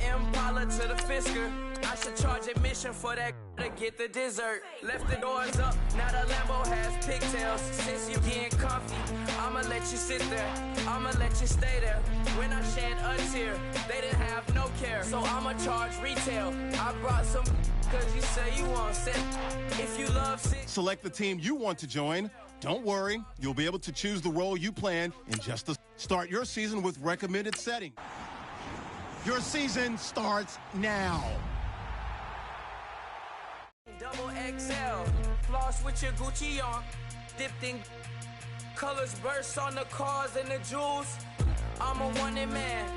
Impala to the Fisker. I should charge admission for that to get the dessert. Left the doors up, now the Lambo has pigtails. Since you getting comfy, I'ma let you sit there, I'ma let you stay there. When I shed a tear, they didn't have no care, so I'ma charge retail. I brought some cause you say you want set. If you love sick. Select the team you want to join. Don't worry, you'll be able to choose the role you plan in just a... Start your season with recommended setting. Your season starts now. Double XL, floss with your Gucci on, dipped in colors, bursts on the cars and the jewels. I'm a wanted man,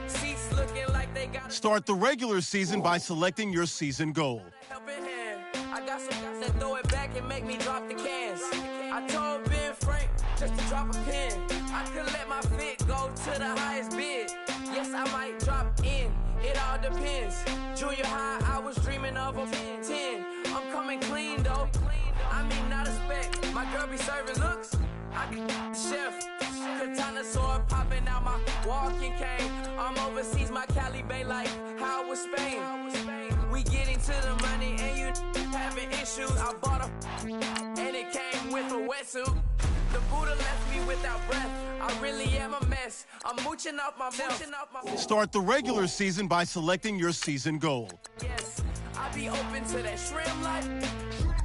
seats looking like they got. Start the regular season by selecting your season goal. Helping hand, I got some guys that throw it back and make me drop the cans. I told Ben Frank just to drop a pin. I could let my fit go to the highest bid. Yes, I might drop in, it all depends. Junior high, I was dreaming of a 10. I'm coming clean though, I mean not a spec. My girl be serving looks, I can the chef. Katana sword popping out my walking cane. I'm overseas, my Cali Bay like how was Spain. We getting to the money and you having issues. I bought a and it came with a wetsuit. The Buddha left me without breath. I really am a mess. I'm mooching off my mouth. Start the regular season by selecting your season goal. Yes, I be open to that shrimp life.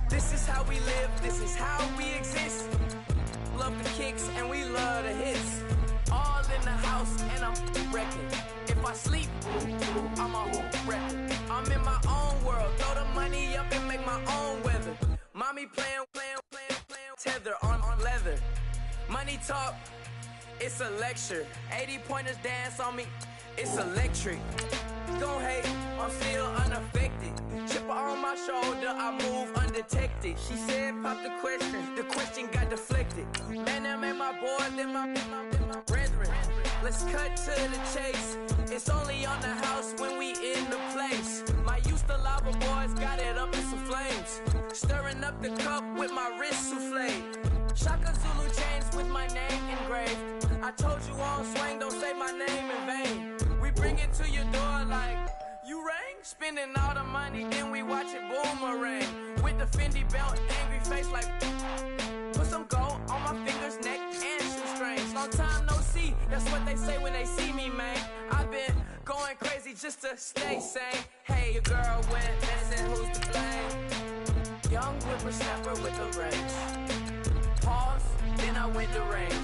This is how we live. This is how we exist. Love the kicks and we love the hits. All in the house and I'm wrecking. If I sleep, I'm a wrecker. I'm in my own world. Throw the money up and make my own weather. Mommy playing, tether on leather. Money talk, it's a lecture. 80 pointers dance on me, it's electric. Don't hate, I'm still unaffected. Chipper on my shoulder, I move undetected. She said pop the question got deflected. Man, that made my boy, then my brethren. Let's cut to the chase. It's only on the house when we in the place. My used to lava boys got it up in some flames. Stirring up the cup with my wrist souffle. Shaka Zulu chains with my name engraved. I told you on swing, don't say my name in vain. We bring it to your door like, you rang? Spending all the money, then we watch it boomerang. With the Fendi belt, angry face like, put some gold on my fingers, neck, and shoestrings. Long time no see, that's what they say when they see me, man. I've been going crazy just to stay sane. Hey, your girl went missing, who's to blame? Young whippersnapper with a range. Pause, then I went to range.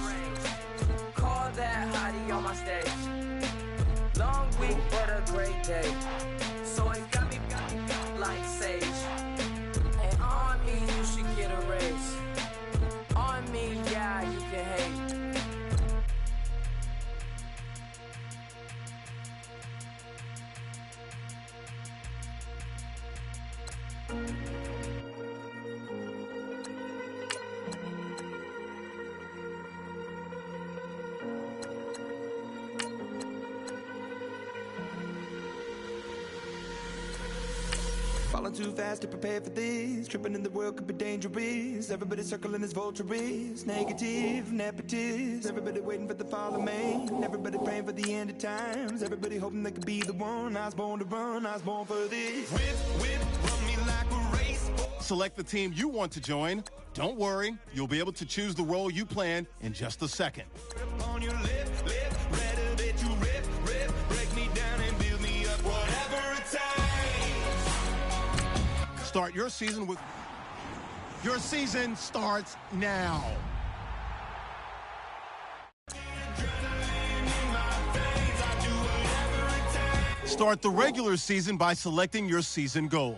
Call that hottie on my stage. Long week, but a great day. So it got me like sage. And on me, you should get a raise. On me, yeah, you can hate. Falling too fast to prepare for this. Tripping in the world could be dangerous. Everybody circling as vultures. Negative, nepotist. Everybody waiting for the fall of man. Everybody praying for the end of times. Everybody hoping they could be the one. I was born to run, I was born for this. Whip, run me like a race. Select the team you want to join. Don't worry, you'll be able to choose the role you plan in just a second. On your lip, rather that you rip, break me down and build me up, whatever it takes. Start your season with... Your season starts now. Start the regular season by selecting your season goal.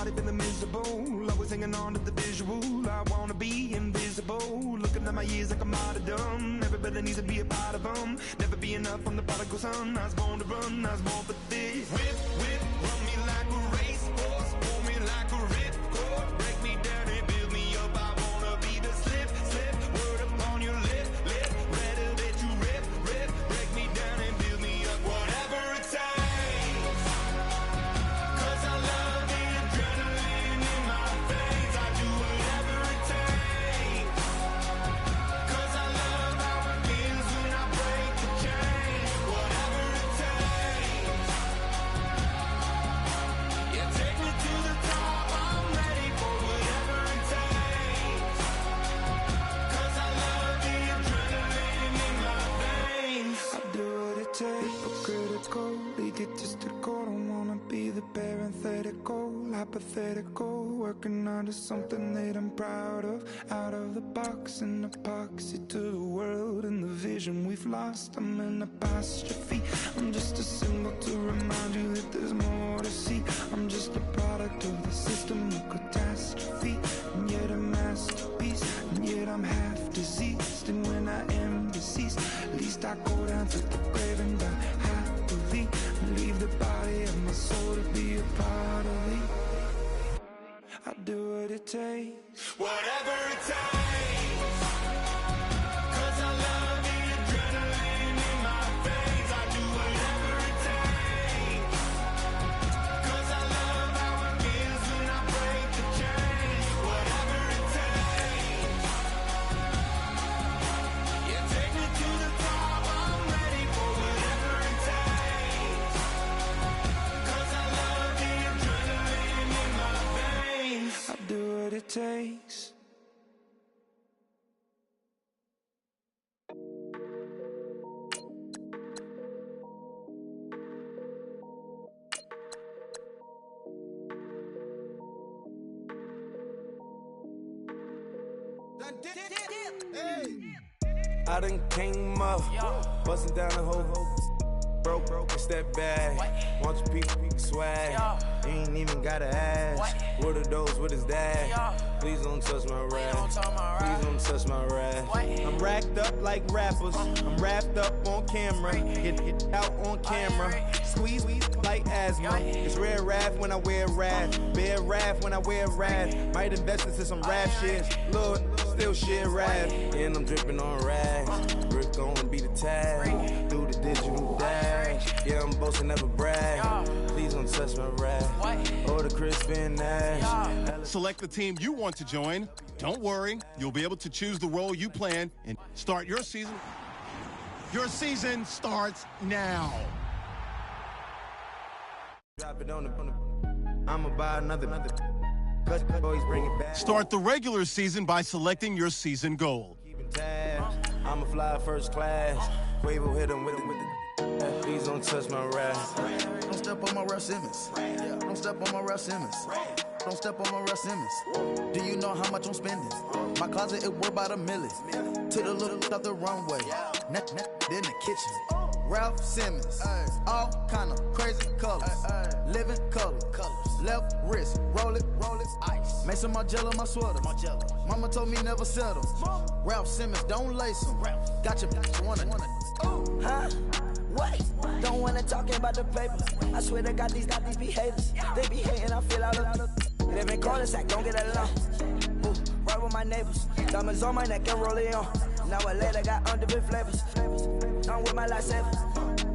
Feeling miserable, always hanging on to the visual. I wanna be invisible, looking at my years like I'm out of dumb. Everybody needs to be a part of them. Never be enough on the prodigal son. I was born to run, I was born for this. Whip, run me like a racehorse, pull me like a ripcord. Break me down and build me up. I wanna be the slip, word upon your lip, ready egotistical. Don't wanna be the parenthetical, hypothetical, working onto something that I'm proud of. Out of the box, an epoxy to the world and the vision we've lost. I'm an apostrophe. I'm just a symbol to remind you that there's more to see. I'm just a product of the system of catastrophe, and yet a masterpiece, and yet I'm half diseased. And when I am deceased, at least I go down to the grave and die happily, and leave the body of my soul to be a part of me. I do what it takes, whatever it takes, 'cause I love the adrenaline in my veins. I do whatever it takes, 'cause I love how it feels when I break the chains. Whatever it takes, you take me to the top, I'm ready for whatever it takes, 'cause I love the adrenaline in my veins. I do what it takes. I done came up, bustin' down the whole broke, it's that bad. Want your people swag, you ain't even gotta ask. What are those, what is that? Please don't touch my rap, please don't touch my rap. I'm racked up like rappers, I'm wrapped up on camera, get out on camera, squeeze like asthma. It's rare wrath when I wear wrath, bare wrath when I wear wrath. Might invest into some rap shit, look, still shit rap. And I'm dripping on rags, Rick gon' be the tag, do the digital dash. Yeah, I'm boasting, never brag. Please don't touch my rap, or the Crispin Nash. Select the team you want to join. Don't worry, you'll be able to choose the role you plan and start your season. Your season starts now. Drop it on the, I'ma buy another. Cut boys, bring it back. Start the regular season by selecting your season goal. Keeping tabs, I'ma fly first class. Quavo hit him with it. Please don't touch my rap. Don't step on my Russ Simmons. Don't step on my Russ Simmons. Don't step on my Russ Simmons. Do you know how much I'm spending? My closet is worth about $1 million. To the little out the runway. Then the kitchen. Ralph Simmons, all kind of crazy colors, living color, left wrist, roll it, ice. Mason Margiela, my sweater. Mama told me never settle. Ralph Simmons, don't lace him. Got your wanna. Huh? What? Don't wanna talk about the paper. I swear to God, these be haters. They be hating, I feel out of. They been calling sack, don't get along. Ooh, right with my neighbors. Diamonds on my neck and roll it on. Now I later got underbit flavors. I'm with my lifesaver.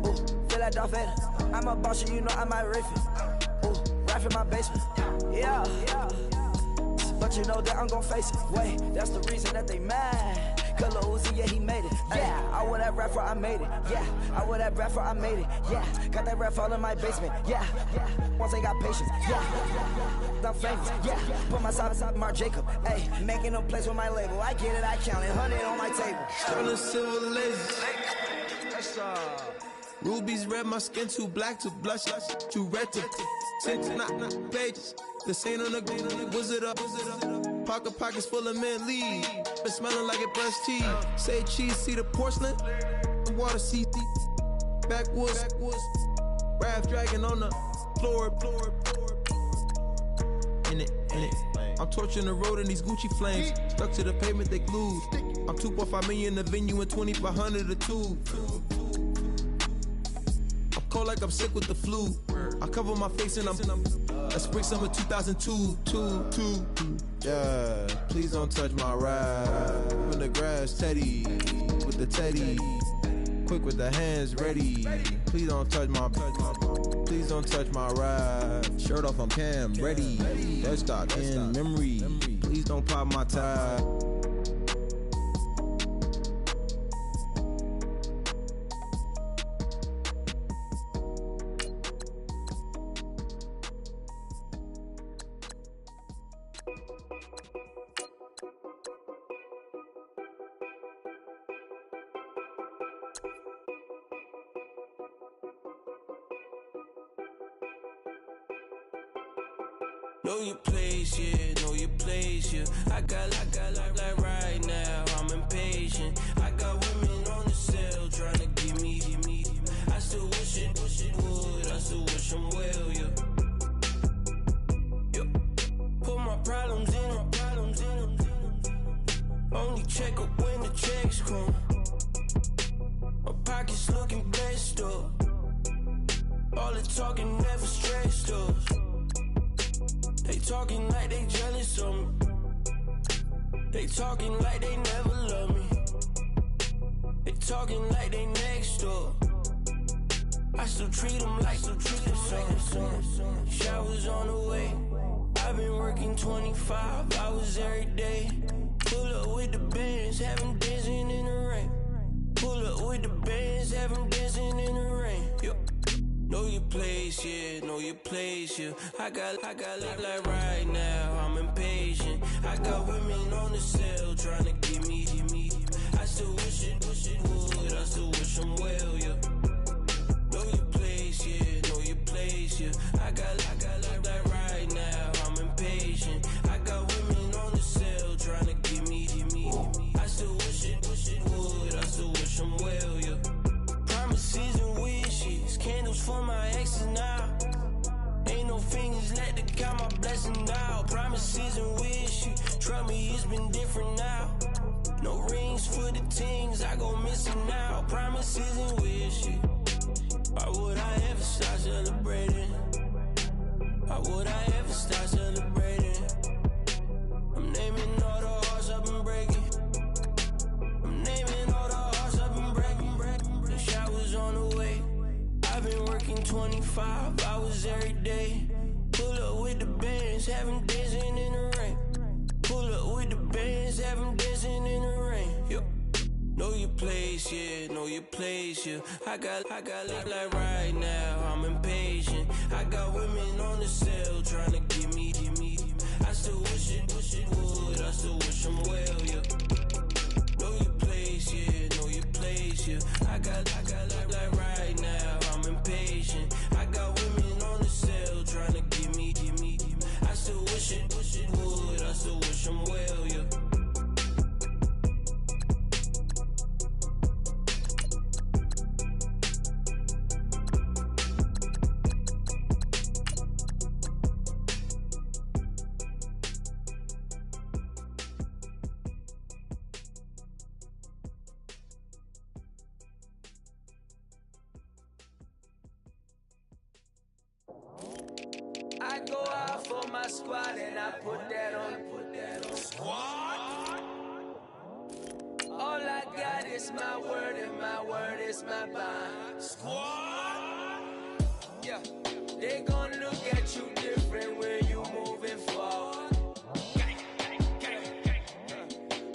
Ooh, feel like Darth Vader. I'm a boss, you know I might riff it. Ooh, right in my basement. Yeah. But you know that I'm gon' face it. Wait, that's the reason that they mad. Color Uzi, yeah, he made it. Yeah, I would have rap for I made it. Yeah, I would have rap for I made it. Yeah, got that rap all in my basement. Yeah, once I got patience. Yeah, I'm famous. Yeah, put myself inside Mark Jacob. Hey, making no place with my label. I get it, I count it. 100 on my table. Sterling silver lasers. Rubies red, my skin too black to blush, too red to tint, not pages. This ain't on the wizard up. Pockets full of mint leaves. Been smelling like it brushed teeth. Say cheese, see the porcelain. Water, see backwoods. Raft dragging on the floor. In it. I'm torching the road in these Gucci flames. Stuck to the pavement, they glued. I'm 2.5 million in the venue and 2,500 a tube. I'm cold like I'm sick with the flu. I cover my face and I'm spring summer 2002. Yeah, please don't touch my ride. In the grass, Teddy, with the Teddy. Quick with the hands ready. Please don't touch my ride. Shirt off, I'm Cam, ready. Desktop in memory. Please don't pop my tie. Know your place, yeah, know your place, yeah. I got like right now, I'm impatient. I got women on the cell trying to give me. I still wish it would, I still wish I'm well, yeah. Put my problems in. Only check up when the checks come. My pockets looking blessed up. All the talking never stressed us. They talking like they jealous of me. They talking like they never love me. They talking like they next door. I still treat them like some. Showers on the way. I've been working 25 hours every day. Pull up with the bands, have them dancing in the rain. Pull up with the bands, have them dancing in the rain. Yo. Know your place, yeah, know your place, yeah. I got like right now, I'm impatient. I got women on the cell trying to give me. I still wish it would, I still wish I'm well, yeah. Know your place, yeah, know your place, yeah. I got like right now, I'm impatient. I got women on the cell trying to give me. I still wish it would, I still wish I'm well, yeah. Promises and wishes, candles for my exes now. Ain't no fingers left to count my blessing now. Promises and wishes, trust me, it's been different now. No rings for the things I go missing now. Promises and wishes. Why would I ever start celebrating? Why would I ever start celebrating? I'm naming all the hearts I've been breaking. I'm naming all the hearts I've been breaking. The showers on the way. I've been working 25 hours every day. Pull up with the bands, have them dancing in the rain. Pull up with the bands, have them dancing in the rain. Yo. Know your place, yeah, know your place, yeah. I got like right now, I'm impatient. I got women on the cell trying to give me. I still wish it would, I still wish I'm well, yeah. Know your place, yeah, know your place, yeah. I got like right now, I'm impatient. I got women on the cell trying to give me. I still wish it would, I still wish I'm well, yeah. I go out for my squad and I put that on. Squad. All I got is my word and my word is my bond. Squad. Yeah, they gon' look at you different when you moving forward.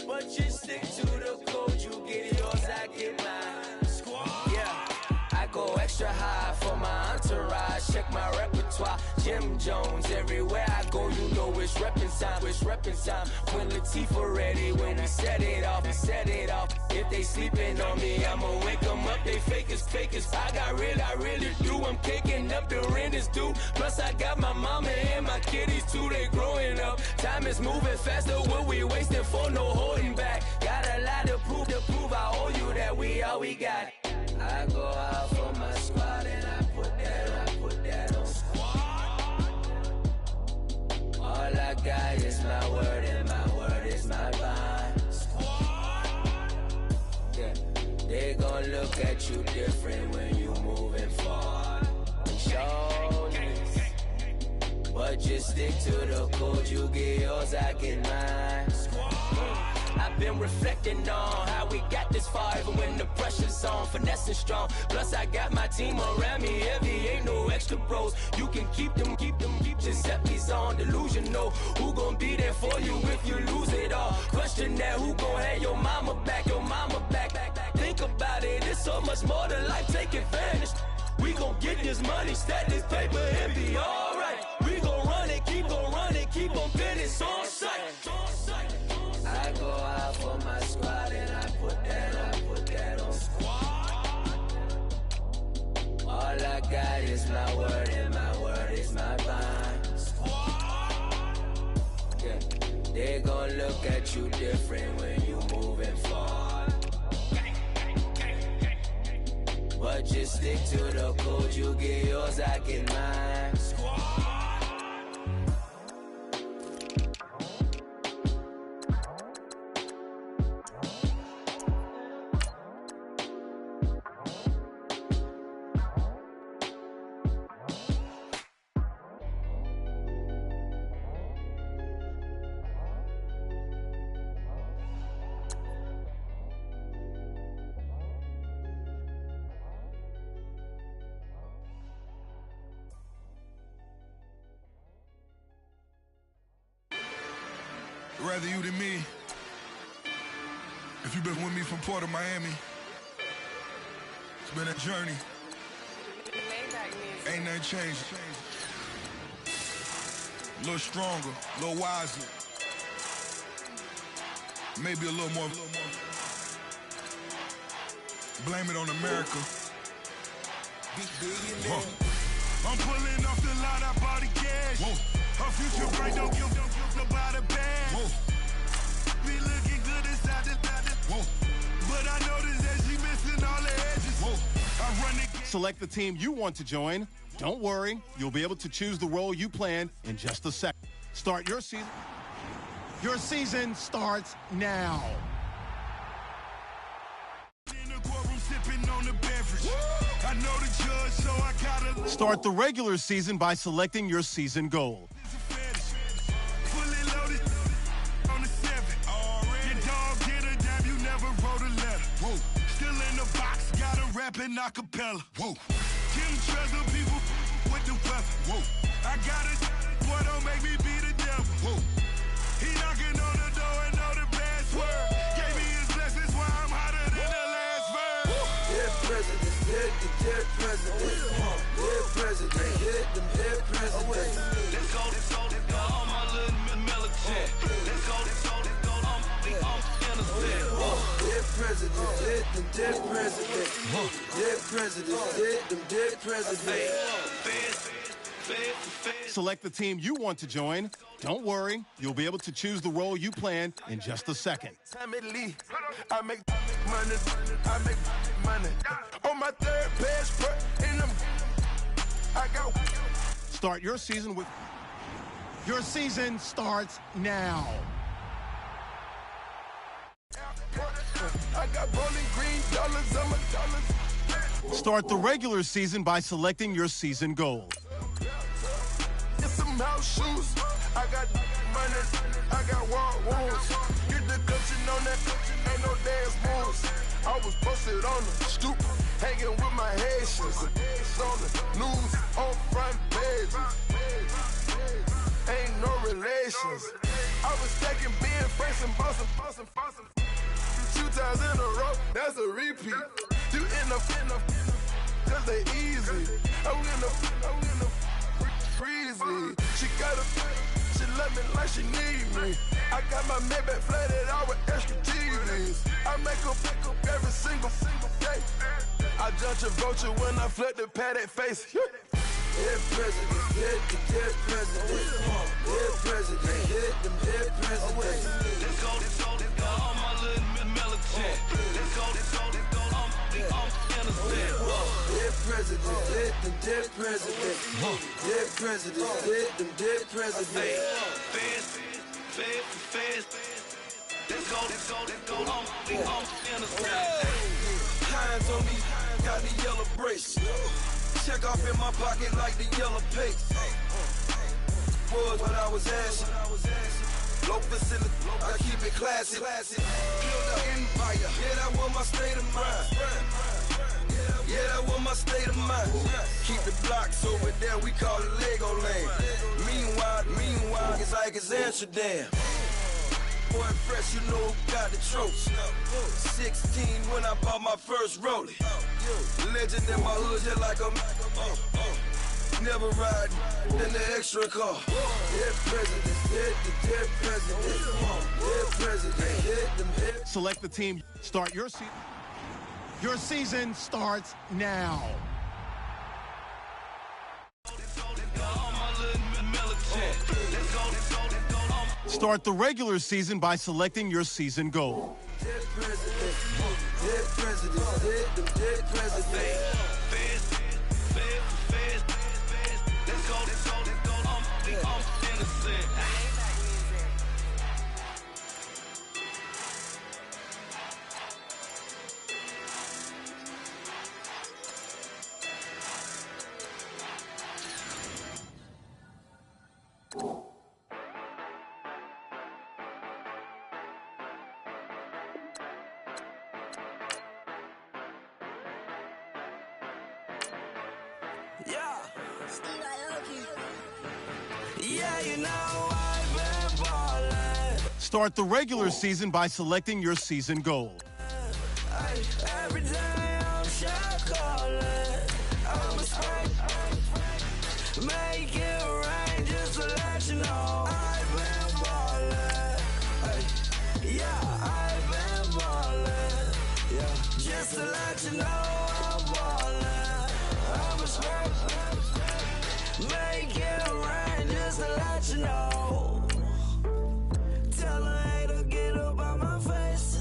But you stick to the code, you get yours, I get mine. Squad. Yeah, I go extra high for my entourage. Check my repertoire. Jim Jones, everywhere I go, you know it's reppin' time. When Latifah ready, when we set it off. If they sleeping on me, I'ma wake them up, they fakers. I really do, I'm caking up the rent is due. Plus I got my mama and my kiddies too, they growing up. Time is moving faster, what we wasting for, no holding back. Got a lot to prove, I owe you that we all we got. I go out for my squad and I put that on. All I got is my word and my word is my bond. Yeah, they gon' look at you different when you moving forward. And show this, but just stick to the code. You get yours, I get mine. I've been reflecting on how we got this far, even when the pressure's on, finessing strong. Plus I got my team around me heavy, ain't no extra bros. You can keep them, Giuseppe's on delusional. Who gon' be there for you if you lose it all? Question that, who gon' have your mama back? Think about it, it's so much more to life, take advantage. We gon' get this money, stack this paper and be alright. We gon' run it, keep on finish on sight. I go out for my squad and I put that on. All I got is my word and my word is my bond. They gon' look at you different when you moving forward. But just stick to the code, you get yours, I get mine. Rather you than me. If you've been with me from Port of Miami, it's been a journey. Ain't nothing changed. A little stronger, a little wiser. Maybe a little more. Blame it on America. I'm pulling off the lot, I bought the cash. Her future bright, don't give nobody bad. Be looking good inside the but I noticed that she missing all the edges. I run the Select the team you want to join. Don't worry, you'll be able to choose the role you plan in just a second. Start your season. Your season starts now. in the courtroom sipping on the beverage. I know the judge, so I gotta Start the regular season by selecting your season goal. fully loaded on the 7. Your dog get a dime, you never wrote a letter. Still in the box, gotta rap in acapella. Kim Trezor, people with the weapon. I got it, boy, don't make me be the devil. He knocking on the door and know the password. Gave me his blessings while I'm hotter than the last verse. Dead presidents, dead presidents. Dead presidents, dead presidents. Let's go, all my little military. Let's go, I'm innocent. Dead presidents, dead presidents. Dead presidents, dead presidents. Select the team you want to join. Don't worry, you'll be able to choose the role you plan in just a second. I make money, I make money. On my third passport, and I got. Start your season with... Your season starts now. I got Bowling Green dollars on my dollars. Start the regular season by selecting your season goal. Get some house shoes. I got money. I got war wounds. Get the coaching on that. Ain't no dance moves. I was posted on the stoop, hanging with my Haitians. On the news, on front pages. Ain't no relations. I was stacking being fresh and bossing. 2 times in a row, that's a repeat. You end up, cause they easy. I'm in the freezy. She love me like she need me. I got my Maybach flooded out with extra TVs. I make her pick up every single day. I judge a vulture when I flip the paddock face. Dead presidents, dead presidents. Dead presidents, dead presidents. Let's go, all my little military. Let's go, I'm innocent. Dead presidents, dead presidents. Dead presidents, dead presidents. Fast. Let's go, I'm innocent. Hands on me, got the yellow brace. Check off in my pocket like the yellow paste. Was what I was asking. Low facility, I keep it classy. Build an empire, yeah, that was my state of mind. Yeah, that was my state of mind. Keep the blocks over there, we call it Lego land. Meanwhile, it's like it's Amsterdam. Boy, fresh, you know who got the tropes. 16 when I bought my first rollie. Legend in my hood, just like a never ride in the extra car. Dead presidents, dead presidents. Dead presidents, dead. Select the team. Start your season. Your season starts now. Start the regular season by selecting your season goal. Yeah, you know I've been ballin'. Start the regular season by selecting your season goal. Every day I'm shot calling. I'm a spray. Make it rain just to let you know I've been ballin'. Yeah, I've been ballin'. Yeah, just to let you know I'm ballin'. I'm a spray. Make it rain just to let you know. Tell a hater get up on my face.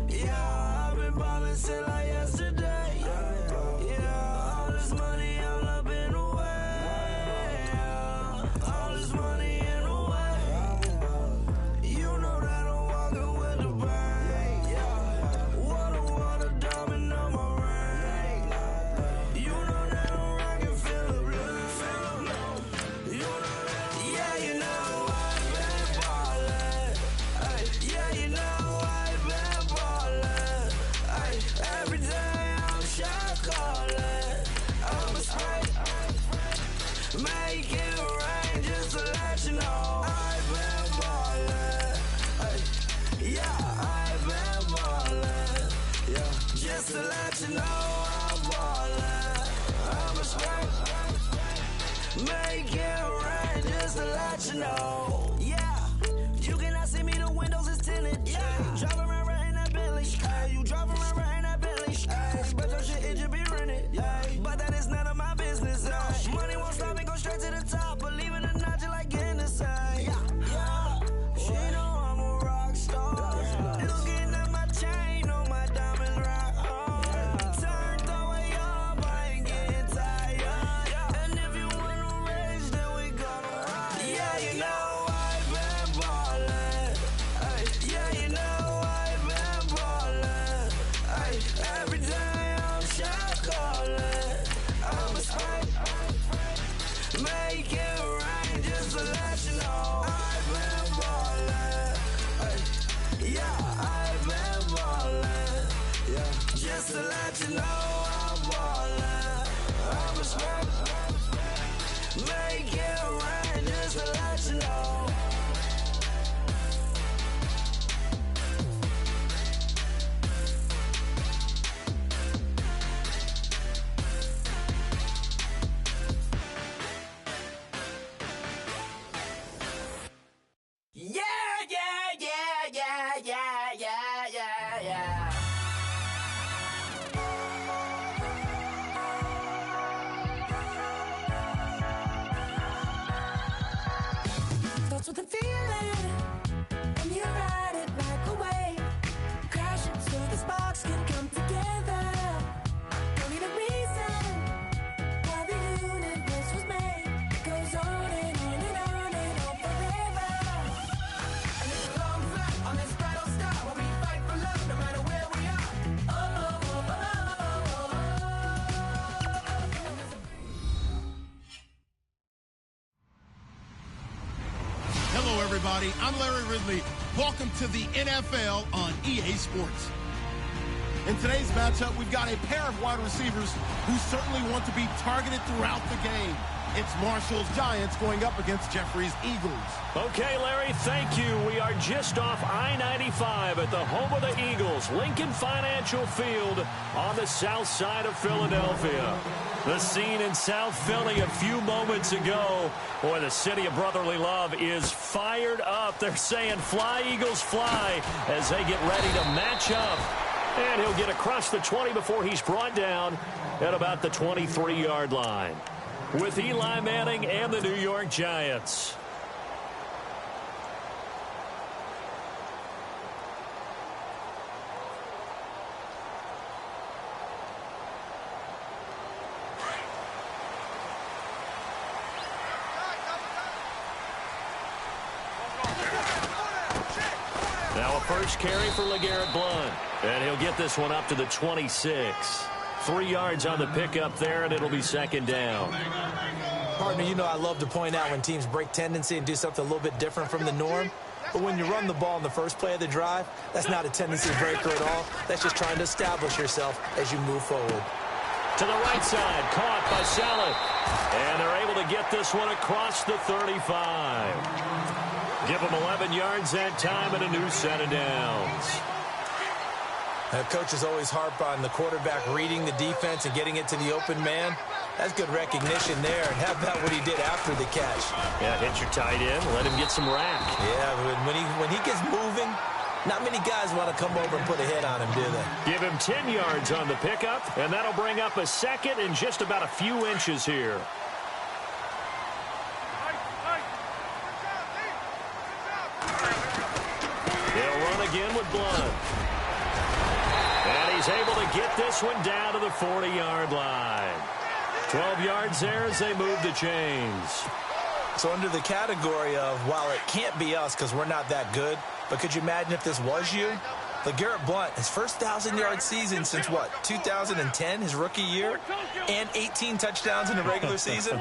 Yeah, I've been ballin' since like yesterday. Yeah, all this money all up in the way. All this money in the way. You know that I'm walking with the bang. Water, diamond on my ring. You know that I'm rockin', feel the blue. You know that, yeah, you know I've been ballin'. Yeah, you know I've been ballin'. Every day I'm shot calling. I'm a spray. Make it rain just to let you know I've been ballin'. Yeah, I've been ballin'. Yeah, just to let you know I'm ballin'. I'm a spray. Make it rain just to let you know. Yeah, you cannot see me, the windows is tinted. Yeah, driving around right in that Bentley. You driving around right in that Bentley. But your shit, it should be rented. But that is none of my business. Money won't stop me, go straight to the top. Believe it or not, you like getting the same. Yeah, she know I'm a rock star. Looking at my chain on my diamonds rock hard. Turned the way up, I ain't getting tired. And if you wanna raise, then we gonna ride. Yeah, you know I've been ballin'. Yeah, you know I've been ballin'. Every day I'm shot calling. I'm a spray. Make it rain just to let you know I've been ballin'. Yeah, I've been ballin'. Yeah, just to let you know I'm ballin'. I'm a spray. Make it rain just to let you know. Yeah. Starts with a feeling, and you ride it like a wave. Crashing so the sparks can come together. Don't need a reason why the universe was made. It goes on and on and on and on forever. And it's a long flight on this battle star where we fight for love no matter where we are. Hello, everybody. I'm Larry Ridley. Welcome to the NFL on EA Sports. In today's matchup, we've got a pair of wide receivers who certainly want to be targeted throughout the game. It's Marshall's Giants going up against Jeffrey's Eagles. Okay, Larry, thank you. We are just off I-95 at the home of the Eagles, Lincoln Financial Field on the south side of Philadelphia. The scene in South Philly a few moments ago. Boy, the city of brotherly love is fired up. They're saying, "Fly, Eagles, fly," as they get ready to match up. And he'll get across the 20 before he's brought down at about the 23-yard line. With Eli Manning and the New York Giants. Now a first carry for LeGarrette Blount. And he'll get this one up to the 26. 3 yards on the pickup there, and it'll be second down. Partner, you know I love to point out when teams break tendency and do something a little bit different from the norm. But when you run the ball in the first play of the drive, that's not a tendency breaker at all. That's just trying to establish yourself as you move forward. To the right side, caught by Saleh. And they're able to get this one across the 35. Give them 11 yards that time and a new set of downs. Now, coaches always harp on the quarterback reading the defense and getting it to the open man. That's good recognition there. And how about what he did after the catch? Yeah, hit your tight end, let him get some rack. Yeah, when he gets moving, not many guys want to come over and put a hit on him, do they? Give him 10 yards on the pickup, and that'll bring up a second in just about a few inches here. They'll run again with Blount. And he's able to get this one down to the 40-yard line. 12 yards there as they move the chains. So under the category of, while it can't be us because we're not that good, but could you imagine if this was you? LeGarrette Blount, his first 1,000-yard season since, what, 2010, his rookie year, and 18 touchdowns in the regular season,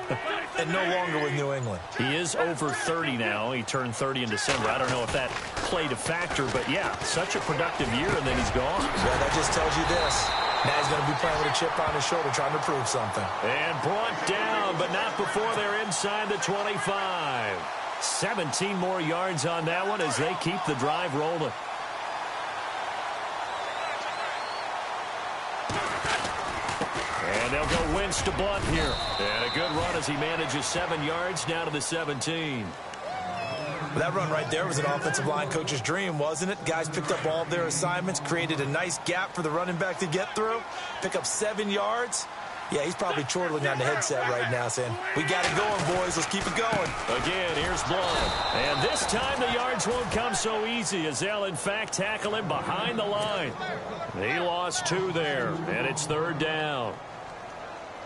and no longer with New England. He is over 30 now. He turned 30 in December. I don't know if that played a factor, but, yeah, such a productive year, and then he's gone. Yeah, that just tells you this. Now he's going to be playing with a chip on his shoulder trying to prove something. And brought down, but not before they're inside the 25. 17 more yards on that one as they keep the drive rolling. And they'll go Wentz to Blount here. And a good run as he manages 7 yards down to the 17. That run right there was an offensive line coach's dream, wasn't it? Guys picked up all of their assignments, created a nice gap for the running back to get through, pick up 7 yards. Yeah, he's probably chortling on the headset right now saying, we got it going, boys. Let's keep it going. Again, here's Blount. And this time the yards won't come so easy as they'll, in fact, tackle him behind the line. He lost 2 there, and it's third down.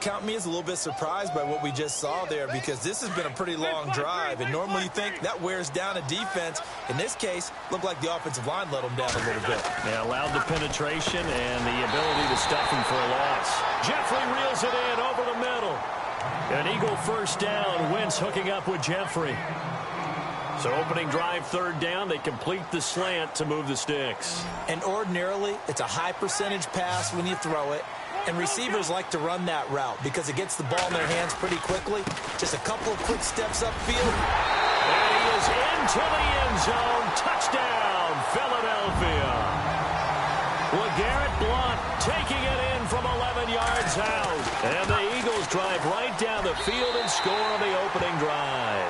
Count me as a little bit surprised by what we just saw there because this has been a pretty long drive, and normally you think that wears down a defense. In this case, looked like the offensive line let them down a little bit. Yeah, allowed the penetration and the ability to stuff him for a loss. Jeffrey reels it in over the middle. An Eagle first down. Wentz hooking up with Jeffrey. So opening drive, third down, they complete the slant to move the sticks. And ordinarily, it's a high percentage pass when you throw it. And receivers like to run that route because it gets the ball in their hands pretty quickly. Just a couple of quick steps upfield. And he is into the end zone. Touchdown, Philadelphia. LeGarrette Blount taking it in from 11 yards out. And the Eagles drive right down the field and score on the opening drive.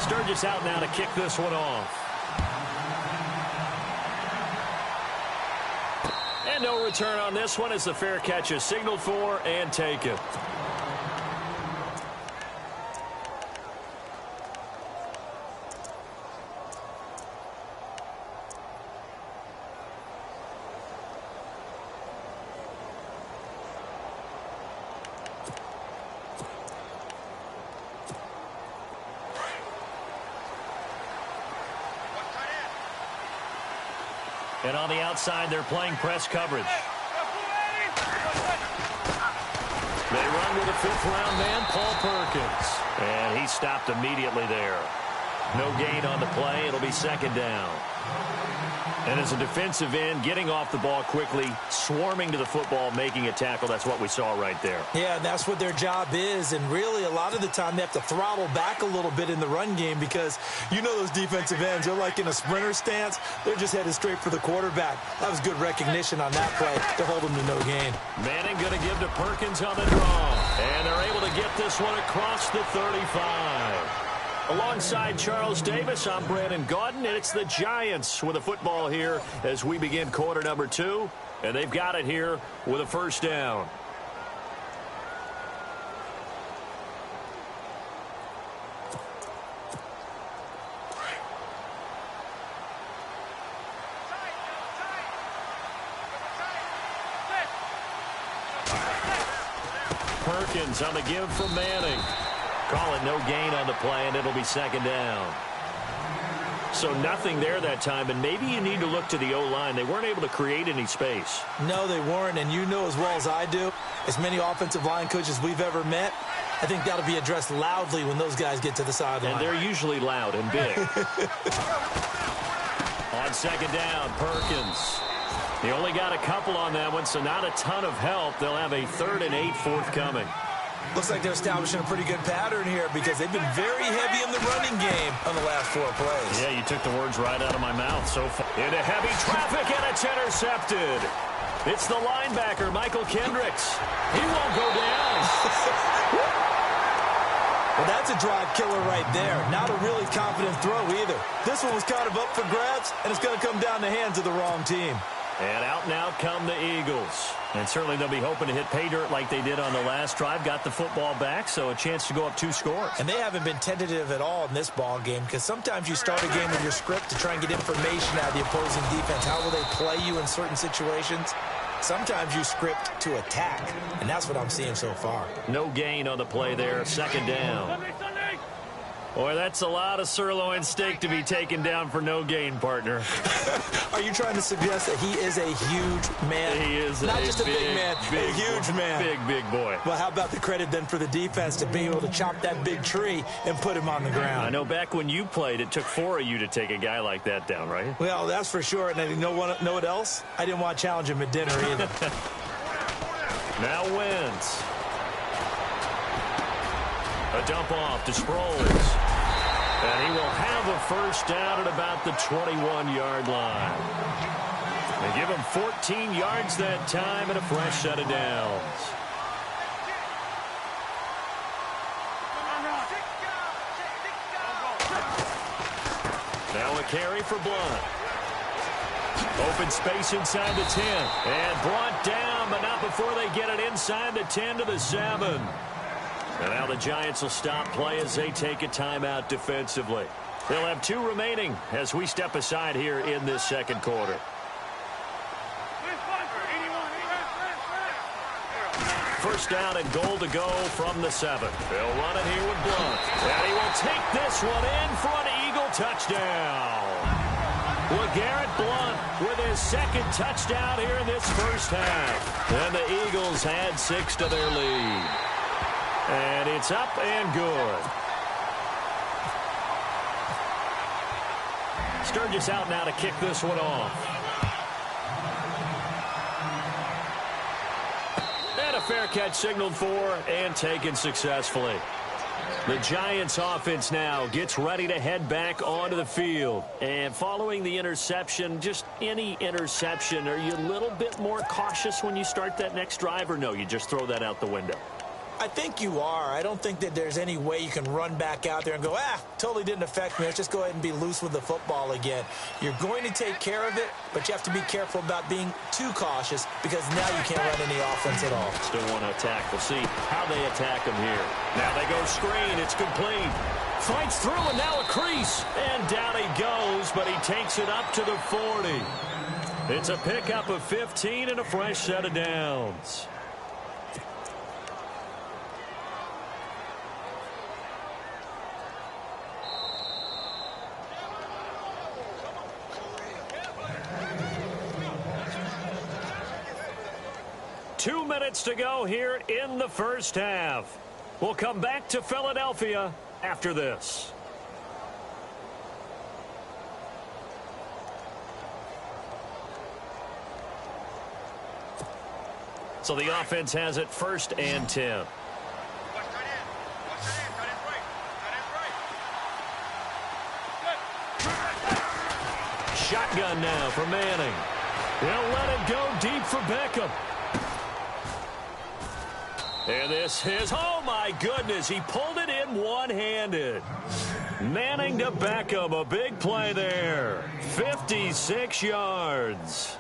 Sturgis out now to kick this one off. And no return on this one as the fair catch is signaled for and taken. And on the outside, they're playing press coverage. They run with a fifth-round man, Paul Perkins. And he stopped immediately there. No gain on the play. It'll be second down. And as a defensive end, getting off the ball quickly, swarming to the football, making a tackle, that's what we saw right there. Yeah, and that's what their job is. And really, a lot of the time, they have to throttle back a little bit in the run game because you know those defensive ends, they're like in a sprinter stance. They're just headed straight for the quarterback. That was good recognition on that play to hold them to no gain. Manning going to give to Perkins on the draw. And they're able to get this one across the 35. Alongside Charles Davis, I'm Brandon Gaudin, and it's the Giants with a football here as we begin quarter number 2. And they've got it here with a first down. Perkins on the give from Manning. Call it no gain on the play, and it'll be second down. So nothing there that time, and maybe you need to look to the O-line. They weren't able to create any space. No, they weren't, and you know as well as I do, as many offensive line coaches we've ever met, I think that'll be addressed loudly when those guys get to the sideline. And they're usually loud and big. On second down, Perkins. He only got a couple on that one, so not a ton of help. They'll have a 3rd and 8 forthcoming. Looks like they're establishing a pretty good pattern here because they've been very heavy in the running game on the last 4 plays. Yeah, you took the words right out of my mouth so far. Into heavy traffic, and it's intercepted. It's the linebacker, Michael Kendricks. He won't go down. Well, that's a drive killer right there. Not a really confident throw either. This one was kind of up for grabs, and it's going to come down the hands of the wrong team. And out now come the Eagles. And certainly they'll be hoping to hit pay dirt like they did on the last drive. Got the football back, so a chance to go up 2 scores. And they haven't been tentative at all in this ball game because sometimes you start a game with your script to try and get information out of the opposing defense. How will they play you in certain situations? Sometimes you script to attack, and that's what I'm seeing so far. No gain on the play there. Second down. Boy, that's a lot of sirloin steak to be taken down for no gain, partner. Are you trying to suggest that he is a huge man? He is not just a big man, a huge man. Big boy. Well, how about the credit then for the defense to be able to chop that big tree and put him on the ground? I know back when you played, it took 4 of you to take a guy like that down, right? Well, that's for sure. And you know what else? I didn't want to challenge him at dinner either. Now wins. A dump off to Sproles. And he will have a first down at about the 21-yard line. They give him 14 yards that time and a fresh set of downs. Now a carry for Blunt. Open space inside the 10. And Blunt down, but not before they get it inside the 10 to the 7. And now the Giants will stop play as they take a timeout defensively. They'll have 2 remaining as we step aside here in this second quarter. First down and goal to go from the 7. They'll run it here with Blunt. And he will take this one in for an Eagle touchdown. LeGarrette Blunt with his 2nd touchdown here in this first half. And the Eagles add 6 to their lead. And it's up and good. Sturgis out now to kick this one off. And a fair catch signaled for and taken successfully. The Giants offense now gets ready to head back onto the field. And following the interception, just any interception, are you a little bit more cautious when you start that next drive, or no, you just throw that out the window? I think you are. I don't think that there's any way you can run back out there and go, totally didn't affect me. Let's just go ahead and be loose with the football again. You're going to take care of it, but you have to be careful about being too cautious because now you can't run any offense at all. Still want to attack. We'll see how they attack them here. Now they go screen. It's complete. Fights through, and now a crease. And down he goes, but he takes it up to the 40. It's a pickup of 15 and a fresh set of downs. Two minutes to go here in the first half. We'll come back to Philadelphia after this. So the offense has it 1st and 10. Shotgun now for Manning. They'll let it go deep for Beckham. And this is, oh my goodness, he pulled it in one-handed. Manning to Beckham, a big play there. 56 yards.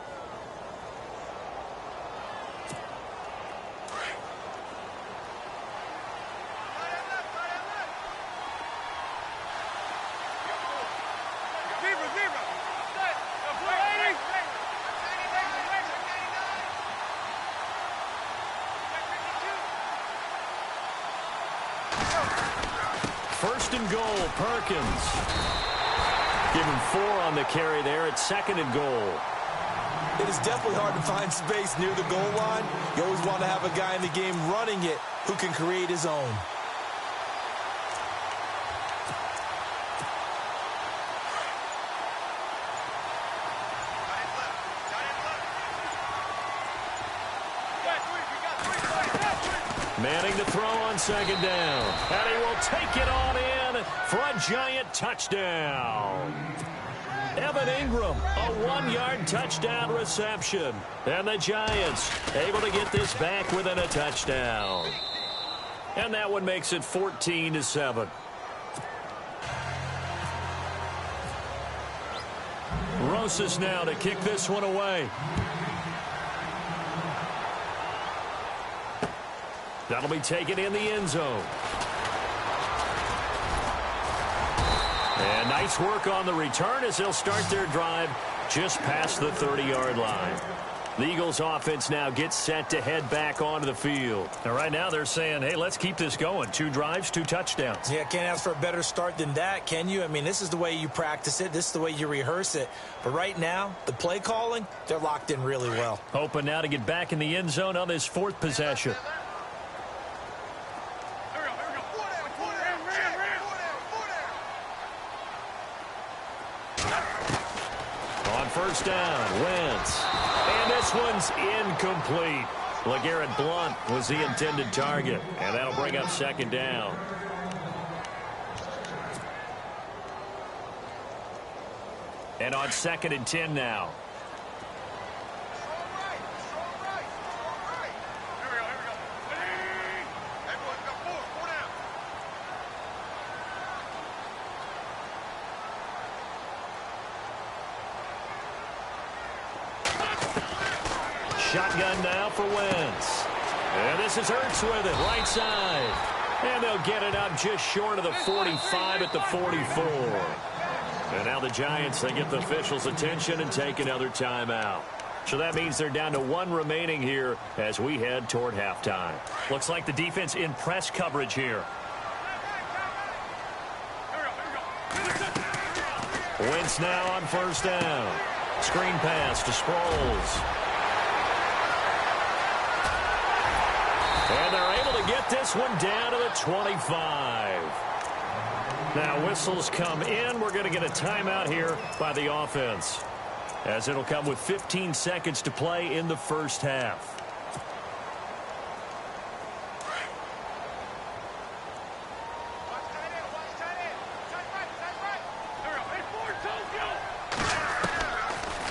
and goal, Perkins. Give him 4 on the carry there at 2nd and goal. It is definitely hard to find space near the goal line. You always want to have a guy in the game running it who can create his own. Manning to throw on 2nd down. And he will take it on in for a giant touchdown. Evan Ingram, a 1-yard touchdown reception. And the Giants able to get this back within a touchdown. And that one makes it 14-7. Rosas now to kick this one away. That'll be taken in the end zone. And nice work on the return as they'll start their drive just past the 30-yard line. The Eagles offense now gets set to head back onto the field. And right now they're saying, hey, let's keep this going. 2 drives, 2 touchdowns. Yeah, can't ask for a better start than that, can you? I mean, this is the way you practice it. This is the way you rehearse it. But right now, the play calling, they're locked in really well. Hoping now to get back in the end zone on this 4th possession. First down, Wentz. And this one's incomplete. LeGarrette Blount was the intended target. And that'll bring up 2nd down. And on 2nd and 10 now. Shotgun now for Wentz. And this is Ertz with it, right side. And they'll get it up just short of the 45 at the 44. And now the Giants, they get the officials' attention and take another timeout. So that means they're down to 1 remaining here as we head toward halftime. Looks like the defense in press coverage here. Wentz now on first down. Screen pass to Sproles. And they're able to get this one down to the 25. Now whistles come in. We're going to get a timeout here by the offense, as it'll come with 15 seconds to play in the first half.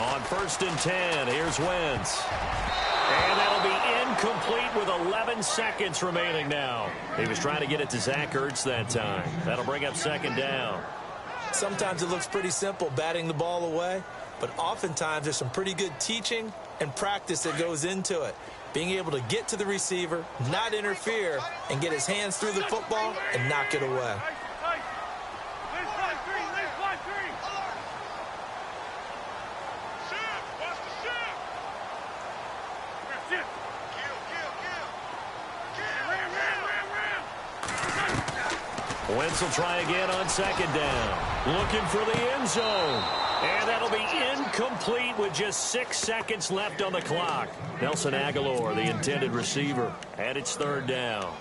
On 1st and 10, here's Wentz. And that'll be incomplete with 11 seconds remaining now. He was trying to get it to Zach Ertz that time. That'll bring up 2nd down. Sometimes it looks pretty simple, batting the ball away. But oftentimes there's some pretty good teaching and practice that goes into it. Being able to get to the receiver, not interfere, and get his hands through the football and knock it away. Wentz will try again on 2nd down. Looking for the end zone. And that'll be incomplete with just 6 seconds left on the clock. Nelson Aguilar, the intended receiver, and it's 3rd down.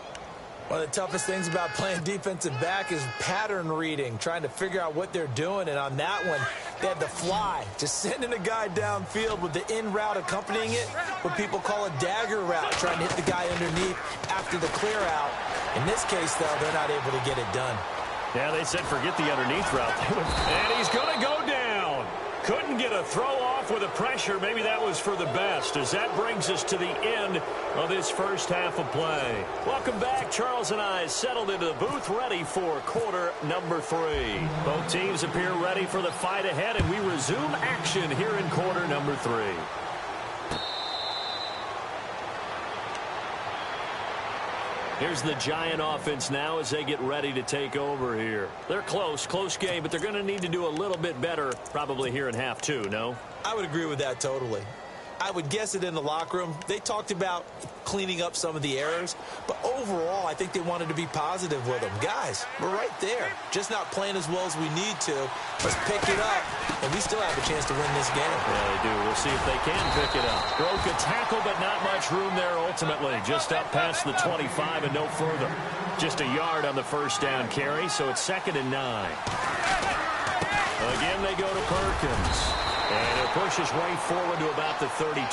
One of the toughest things about playing defensive back is pattern reading, trying to figure out what they're doing. And on that one, they had the fly, just sending a guy downfield with the in route accompanying it, what people call a dagger route, trying to hit the guy underneath after the clear out. In this case, though, they're not able to get it done. Yeah, they said forget the underneath route. And he's going to go down. Couldn't get a throw off with the pressure. Maybe that was for the best, as that brings us to the end of this first half of play. Welcome back. Charles and I settled into the booth, ready for quarter number 3. Both teams appear ready for the fight ahead, and we resume action here in quarter number 3. Here's the Giant offense now as they get ready to take over here. They're close game, but they're going to need to do a little bit better probably here in half 2, no? I would agree with that totally. I would guess it in the locker room. They talked about cleaning up some of the errors, but overall, I think they wanted to be positive with them. Guys, we're right there. Just not playing as well as we need to. Let's pick it up, and we still have a chance to win this game. Yeah, they do. We'll see if they can pick it up. Broke a tackle, but not much room there ultimately. Just up past the 25 and no further. Just a yard on the first down carry, so it's 2nd and 9. Again, they go to Perkins. And he'll push his way forward to about the 32.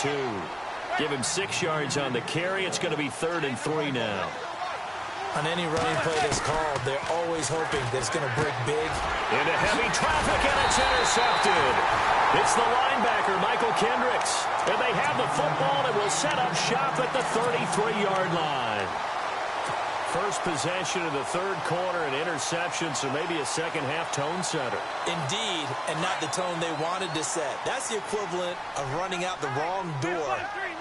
Give him 6 yards on the carry. It's going to be 3rd and 3 now. On any running play that's called, they're always hoping that it's going to break big. Into heavy traffic, and it's intercepted. It's the linebacker, Michael Kendricks. And they have the football and will set up shop at the 33-yard line. First possession of the 3rd quarter, an interception, so maybe a second-half tone setter. Indeed, and not the tone they wanted to set. That's the equivalent of running out the wrong door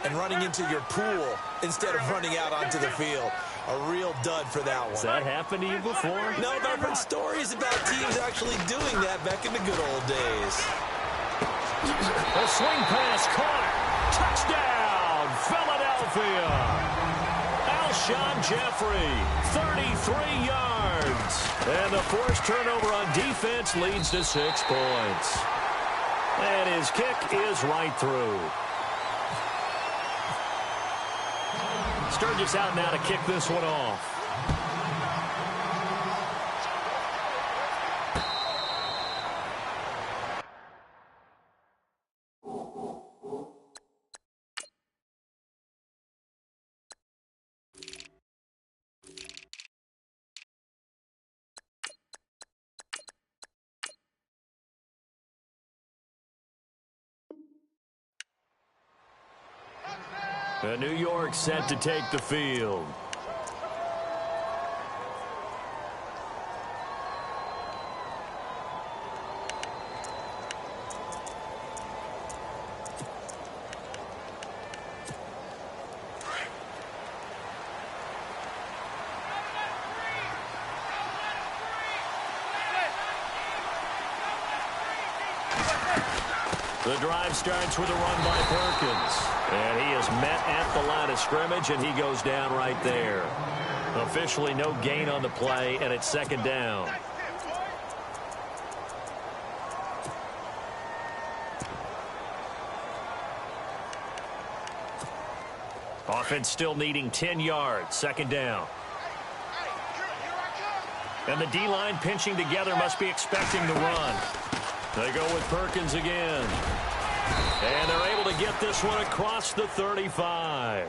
and running into your pool instead of running out onto the field. A real dud for that one. Has that happened to you before? No, but I've heard stories about teams actually doing that back in the good old days. A swing pass caught. Touchdown, Philadelphia. Alshon Jeffrey, 33 yards. And the forced turnover on defense leads to 6 points. And his kick is right through. Sturgis out now to kick this one off. New York set to take the field. The drive starts with a run by Perkins. And he is met at the line of scrimmage, and he goes down right there. Officially no gain on the play, and it's 2nd down. Offense still needing 10 yards. 2nd down. And the D-line pinching together must be expecting the run. They go with Perkins again. And they're able to get this one across the 35.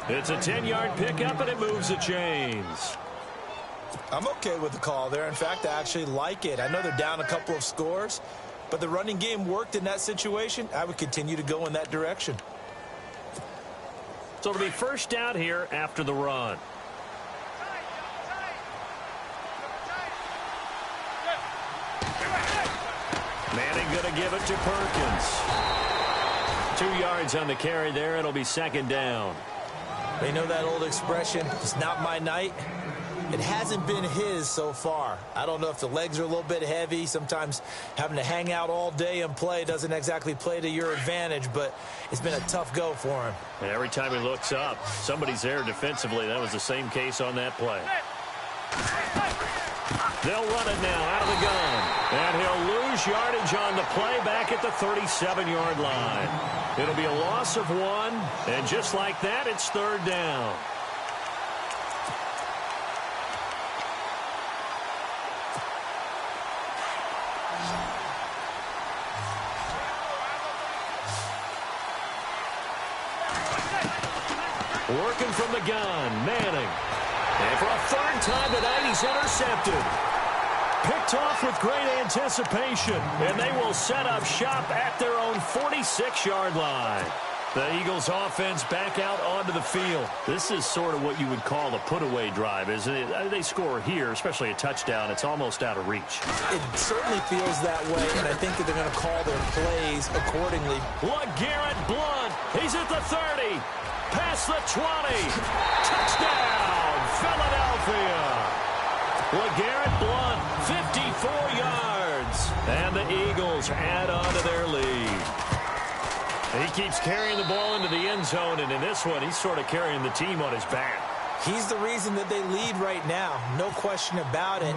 It's a 10-yard pickup, and it moves the chains. I'm okay with the call there. In fact, I actually like it. I know they're down a couple of scores, but the running game worked in that situation. I would continue to go in that direction. So it'll be first down here after the run. Manning going to give it to Perkins. 2 yards on the carry there. It'll be 2nd down. They know that old expression, it's not my night. It hasn't been his so far. I don't know if the legs are a little bit heavy. Sometimes having to hang out all day and play doesn't exactly play to your advantage, but it's been a tough go for him. And every time he looks up, somebody's there defensively. That was the same case on that play. They'll run it now out of the gun. And he'll lose yardage on the play back at the 37-yard line. It'll be a loss of 1. And just like that, it's 3rd down. Working from the gun, Manning. And for a 3rd time tonight, he's intercepted. Picked off with great anticipation, and they will set up shop at their own 46-yard line. The Eagles offense back out onto the field. This is sort of what you would call a put-away drive, isn't it? They score here, especially a touchdown. It's almost out of reach. It certainly feels that way, and I think that they're going to call their plays accordingly. LeGarrette Blount, he's at the 30. Past the 20. Touchdown, Philadelphia. LeGarrette Blount, 54 yards. And the Eagles add on to their lead. He keeps carrying the ball into the end zone, and in this one, he's sort of carrying the team on his back. He's the reason that they lead right now. No question about it.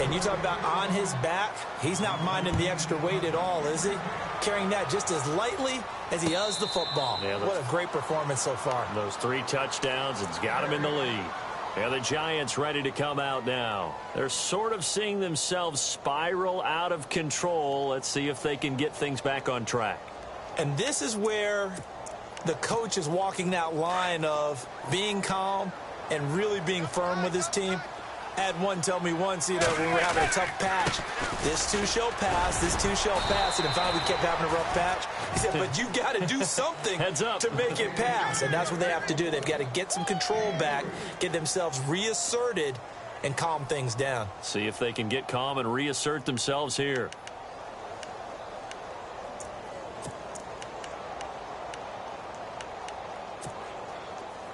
And you talk about on his back, he's not minding the extra weight at all, is he? Carrying that just as lightly as he does the football. Yeah, what a great performance so far. Those 3 touchdowns, it's got him in the lead. And the Giants ready to come out now. They're sort of seeing themselves spiral out of control. Let's see if they can get things back on track. And this is where the coach is walking that line of being calm and really being firm with his team. I had one tell me once, when we were having a tough patch, this too shall pass, this too shall pass, and then finally we kept having a rough patch. He said, but you got to do something to make it pass, and that's what they have to do. They've got to get some control back, get themselves reasserted, and calm things down. See if they can get calm and reassert themselves here.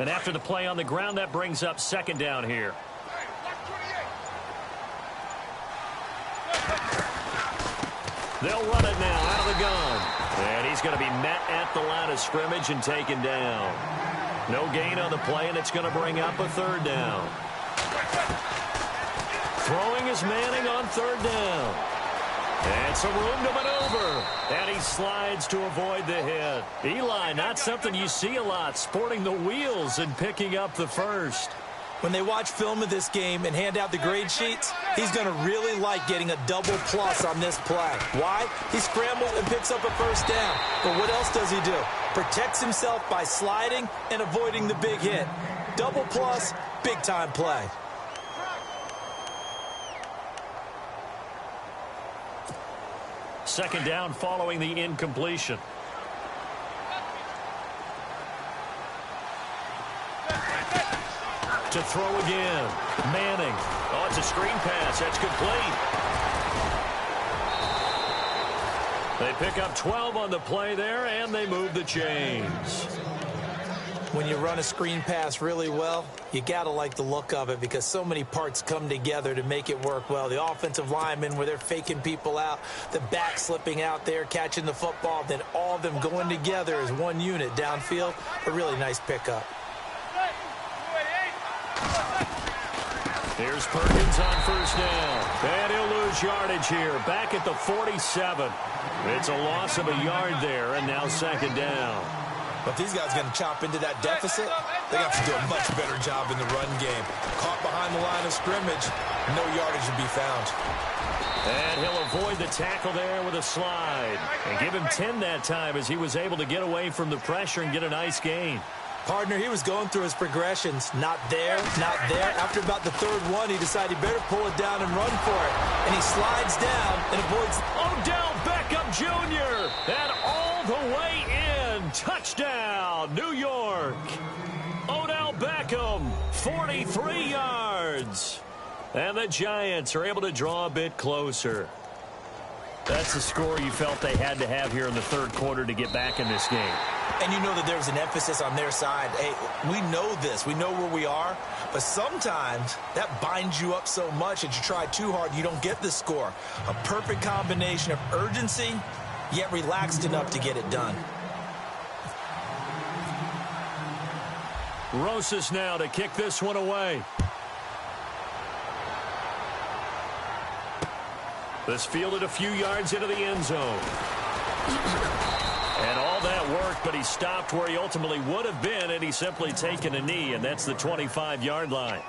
And after the play on the ground, that brings up second down here. They'll run it now out of the gun. And he's going to be met at the line of scrimmage and taken down. No gain on the play, and it's going to bring up a third down. Throwing is Manning on third down. And some room to maneuver. And he slides to avoid the hit. Eli, not something you see a lot, sporting the wheels and picking up the first. When they watch film of this game and hand out the grade sheets, he's going to really like getting a double plus on this play. Why? He scrambles and picks up a first down. But what else does he do? Protects himself by sliding and avoiding the big hit. Double plus, big-time play. Second down following the incompletion. To throw again. Manning. Oh, it's a screen pass. That's complete. They pick up 12 on the play there, and they move the chains. When you run a screen pass really well, you got to like the look of it because so many parts come together to make it work well. The offensive linemen where they're faking people out, the back slipping out there, catching the football, then all of them going together as one unit downfield. A really nice pickup. Here's Perkins on first down. And he'll lose yardage here. Back at the 47. It's a loss of a yard there, and now second down. But these guys are going to chop into that deficit. They got to do a much better job in the run game. Caught behind the line of scrimmage. No yardage to be found. And he'll avoid the tackle there with a slide. And give him 10 that time as he was able to get away from the pressure and get a nice gain. Partner, he was going through his progressions. Not there, not there. After about the third one, he decided he better pull it down and run for it. And he slides down and avoids Odell Beckham Jr. And all the way in. Touchdown, New York. Odell Beckham, 43 yards. And the Giants are able to draw a bit closer. That's the score you felt they had to have here in the third quarter to get back in this game. And you know that there's an emphasis on their side. Hey, we know this. We know where we are. But sometimes that binds you up so much that you try too hard, you don't get the score. A perfect combination of urgency, yet relaxed enough to get it done. Rosas now to kick this one away. This fielded a few yards into the end zone. And all that worked, but he stopped where he ultimately would have been, and he's simply taken a knee, and that's the 25-yard line.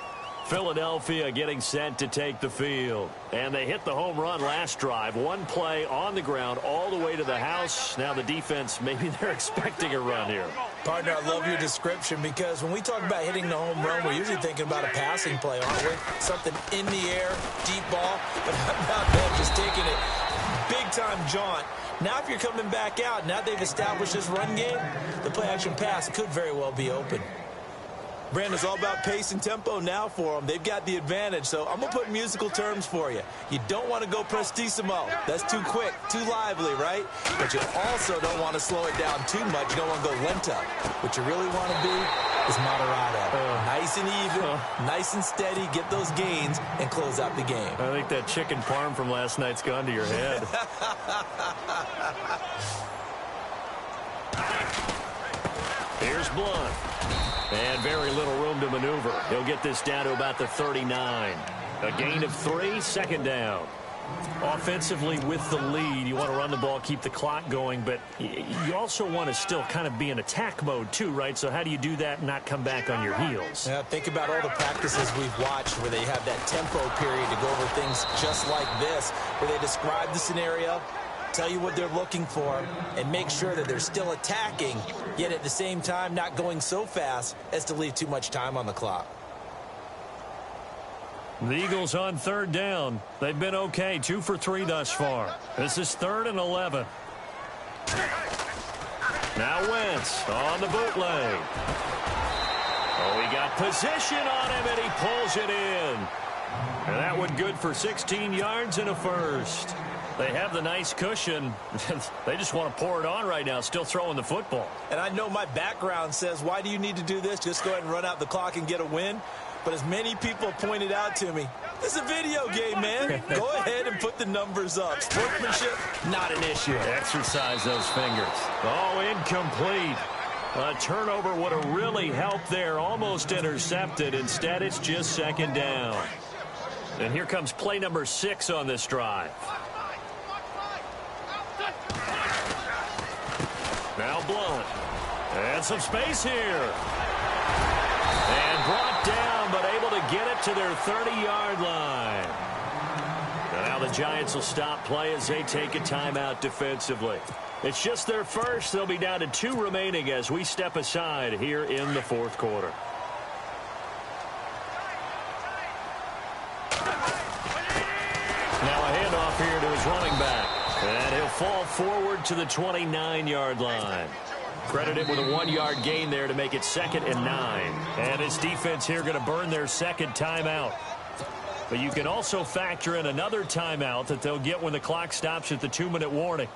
Philadelphia getting set to take the field. And they hit the home run last drive. One play on the ground all the way to the house. Now the defense, maybe they're expecting a run here. Partner, I love your description because when we talk about hitting the home run, we're usually thinking about a passing play, aren't we? Something in the air, deep ball. But how about them just taking it big-time jaunt? Now if you're coming back out, now they've established this run game, the play-action pass could very well be open. Brandon, it's all about pace and tempo now for them. They've got the advantage, so I'm going to put musical terms for you. You don't want to go prestissimo. That's too quick, too lively, right? But you also don't want to slow it down too much. You don't want to go lento. What you really want to be is moderato. Nice and even, nice and steady, get those gains, and close out the game. I think that chicken parm from last night's gone to your head. Here's Blunt. And very little room to maneuver. He'll get this down to about the 39. A gain of 3, second down. Offensively with the lead, you want to run the ball, keep the clock going, but you also want to still kind of be in attack mode too, right? So how do you do that and not come back on your heels? Yeah, think about all the practices we've watched where they have that tempo period to go over things just like this, where they describe the scenario, tell you what they're looking for, and make sure that they're still attacking, yet at the same time not going so fast as to leave too much time on the clock. The Eagles on third down. They've been okay, 2 for 3 thus far. This is 3rd and 11. Now Wentz on the bootleg. Oh, he got position on him, and he pulls it in. And that one good for 16 yards and a first. They have the nice cushion. They just want to pour it on right now, still throwing the football. And I know my background says, why do you need to do this? Just go ahead and run out the clock and get a win. But as many people pointed out to me, this is a video game, man. Go ahead and put the numbers up. Sportsmanship, not an issue. Exercise those fingers. Oh, incomplete. A turnover would have really helped there. Almost intercepted. Instead, it's just second down. And here comes play number 6 on this drive. Now Blunt. And some space here. And brought down, but able to get it to their 30-yard line. And now the Giants will stop play as they take a timeout defensively. It's just their first. They'll be down to 2 remaining as we step aside here in the 4th quarter. Now a handoff here to his running back. And he'll fall forward to the 29-yard line. Credited with a 1-yard gain there to make it 2nd and 9. And his defense here going to burn their second timeout. But you can also factor in another timeout that they'll get when the clock stops at the 2-minute warning.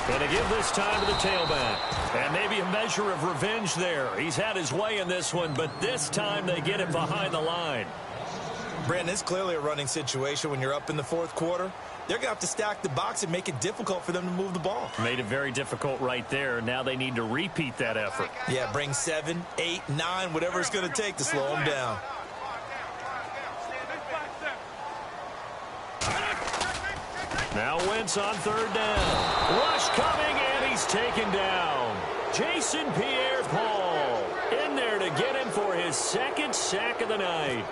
Going to give this time to the tailback. And maybe a measure of revenge there. He's had his way in this one, but this time they get him behind the line. Brandon, it's clearly a running situation when you're up in the 4th quarter. They're going to have to stack the box and make it difficult for them to move the ball. Made it very difficult right there. Now they need to repeat that effort. Yeah, bring 7, 8, 9, whatever it's going to take to slow them down. Now Wentz on 3rd down. Rush coming, and he's taken down. Jason Pierre-Paul in there to get him for his 2nd sack of the night.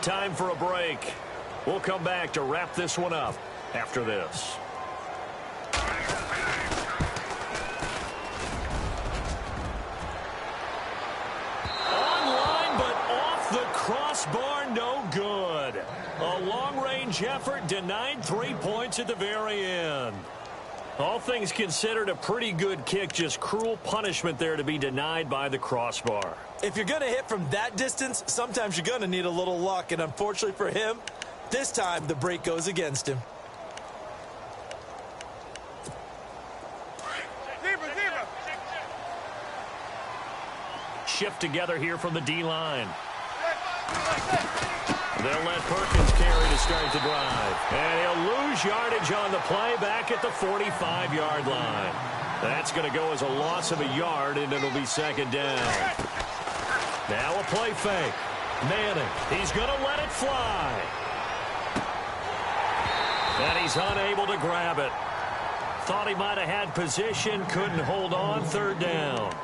Time for a break. We'll come back to wrap this one up after this. Crossbar, no good. A long-range effort denied 3 points at the very end. All things considered, a pretty good kick. Just cruel punishment there to be denied by the crossbar. If you're going to hit from that distance, sometimes you're going to need a little luck. And unfortunately for him, this time the break goes against him. Shift together here from the D-line. They'll let Perkins carry to start the drive. And he'll lose yardage on the play back at the 45-yard line. That's going to go as a loss of a yard, and it'll be 2nd down. Now a play fake. Manning, he's going to let it fly. And he's unable to grab it. Thought he might have had position, couldn't hold on, 3rd down.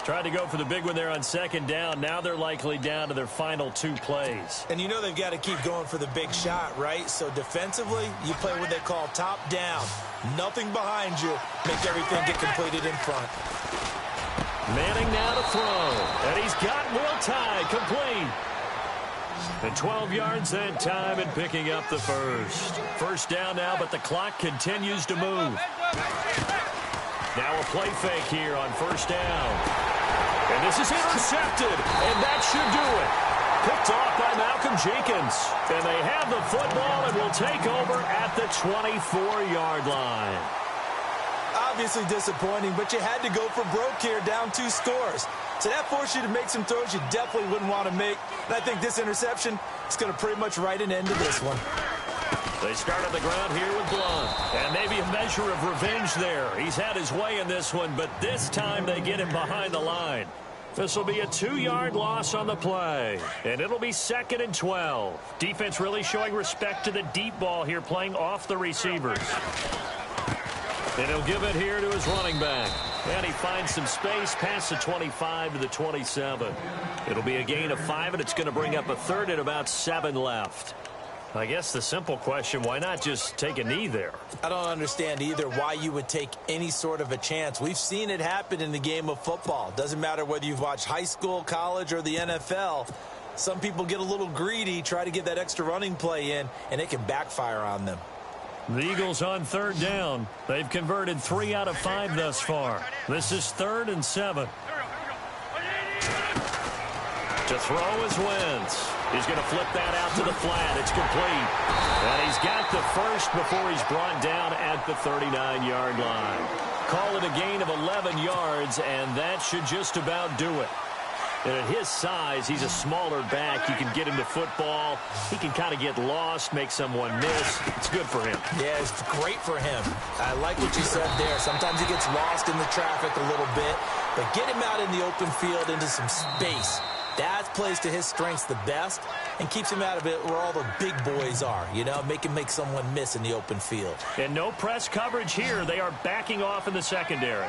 Tried to go for the big one there on 2nd down. Now they're likely down to their final 2 plays. And you know they've got to keep going for the big shot, right? So defensively, you play what they call top down. Nothing behind you. Make everything get completed in front. Manning now to throw. And he's got Will Tye complete. And 12 yards that time and picking up the first. 1st down now, but the clock continues to move. Now a play fake here on 1st down. And this is intercepted, and that should do it. Picked off by Malcolm Jenkins. And they have the football and will take over at the 24-yard line. I'll obviously disappointing, but you had to go for broke here, down 2 scores. So that forced you to make some throws you definitely wouldn't want to make. And I think this interception is going to pretty much write an end to this one. They start on the ground here with Blunt. And maybe a measure of revenge there. He's had his way in this one, but this time they get him behind the line. This will be a 2-yard loss on the play. And it'll be 2nd and 12. Defense really showing respect to the deep ball here, playing off the receivers. And he'll give it here to his running back. And he finds some space past the 25 to the 27. It'll be a gain of 5, and it's going to bring up a 3rd and about 7 left. I guess the simple question, why not just take a knee there? I don't understand either why you would take any sort of a chance. We've seen it happen in the game of football. Doesn't matter whether you've watched high school, college, or the NFL. Some people get a little greedy, try to get that extra running play in, and it can backfire on them. The Eagles on 3rd down. They've converted 3 out of 5 thus far. This is 3rd and 7. To throw is Wentz. He's going to flip that out to the flat. It's complete. And he's got the first before he's brought down at the 39-yard line. Call it a gain of 11 yards, and that should just about do it. And at his size, he's a smaller back. You can get him to football. He can kind of get lost, make someone miss. It's good for him. Yeah, it's great for him. I like what you said there. Sometimes he gets lost in the traffic a little bit, but get him out in the open field into some space. That plays to his strengths the best and keeps him out of it where all the big boys are, you know, make him make someone miss in the open field. And no press coverage here. They are backing off in the secondary.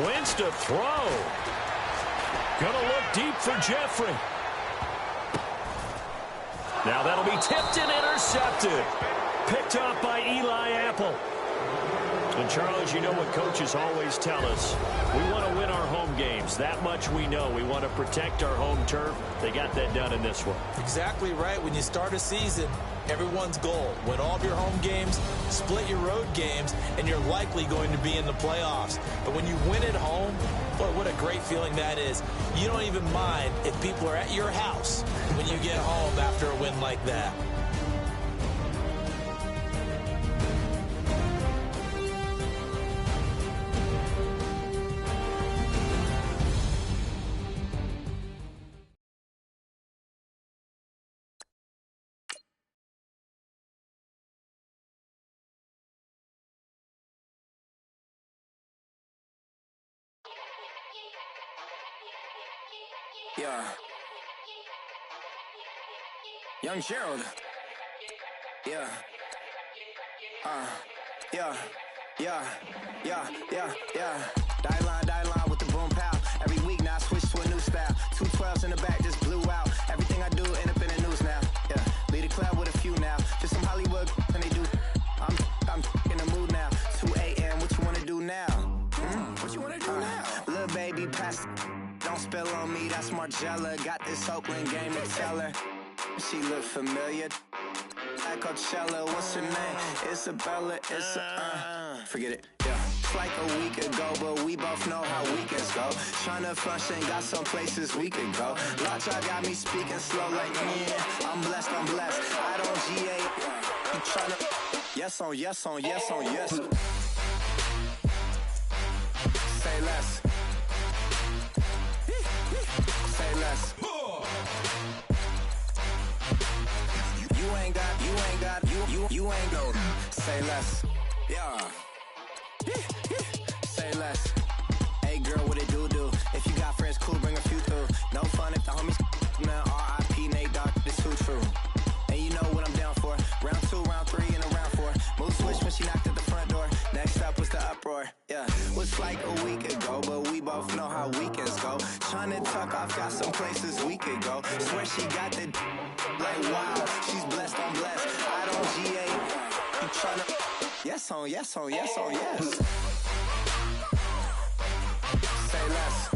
Wentz to throw. Gonna look deep for Jeffrey. Now that'll be tipped and intercepted. Picked off by Eli Apple. And Charles, you know what coaches always tell us. We want to win our home games. That much we know. We want to protect our home turf. They got that done in this one. Exactly right. When you start a season, everyone's goal: win all of your home games, split your road games, and you're likely going to be in the playoffs. But when you win at home, boy, what a great feeling that is. You don't even mind if people are at your house when you get home after a win like that. Yeah. Young Gerald. Yeah. Yeah. Die line with the boom pow. Every week now I switch to a new style. 212s in the back just blew out. Everything I do end up in the news now. Yeah. Lead a club with a few now. Just some Hollywood and they do. I'm in the mood now. 2 a.m. What you wanna do now? What you wanna do now? Little baby pass. Don't spill on me, that's Margella. Got this Oakland game to tell her. She look familiar. Like Coachella, what's her name? Isabella, forget it, yeah. It's like a week ago, but we both know how weekends go. Tryna function, got some places we could go. Lockjaw got me speaking slow like, yeah, I'm blessed. I don't GA, you tryna, yes on yes. Say less. Say less. You ain't got, say less. Yeah. Say less. Hey girl, what it do? If you got friends, cool, bring a few through. No fun if the homies, man, R.I.P. Nate Dogg, this too true. And you know what I'm down for. Round 2, round 3, and a round 4. Mood switch when she knocked at the front door. Next up was the uproar. Yeah. Was like a week ago, but we both know how weekends go. Tryna tuck off, got some places we could go. Swear she got the like wow, she's blessed, I'm blessed. I don't GA. You tryna yes on yes. Say less.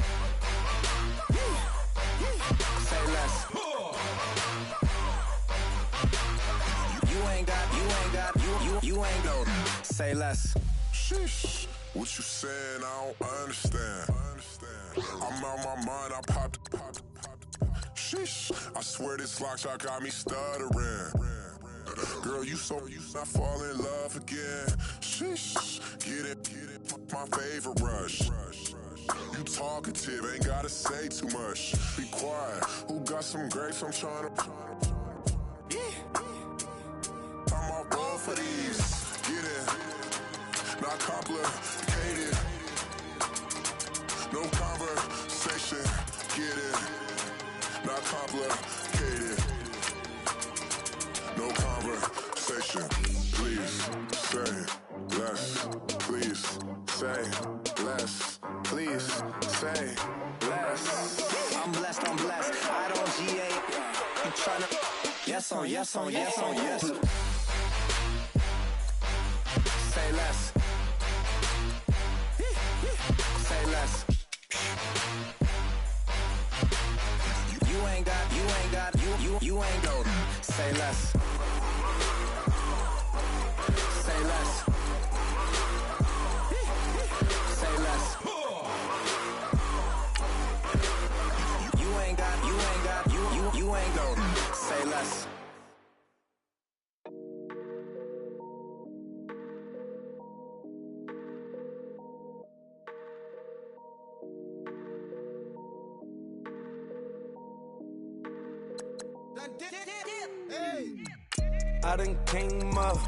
Say less. You ain't got. Say less. Sheesh. What you saying? I don't understand. I'm out my mind. I popped. Swear this lock shot got me stuttering. Girl, you not fall in love again. Sheesh, get it, my favorite rush. You talkative, ain't gotta say too much. Be quiet, who got some grapes? I'm trying to. I'm all roll for these. Get it, not complicated. No conversation, get it, not complicated. No conversation, please say less. Please say less. Please say less. I'm blessed, I don't G8. I'm tryna. Yes on, yes on, yes on, yes. Say less. Say less. You ain't got, you ain't got. Say less. Say less. Say less. You ain't got, you ain't got. Say less. I done came up,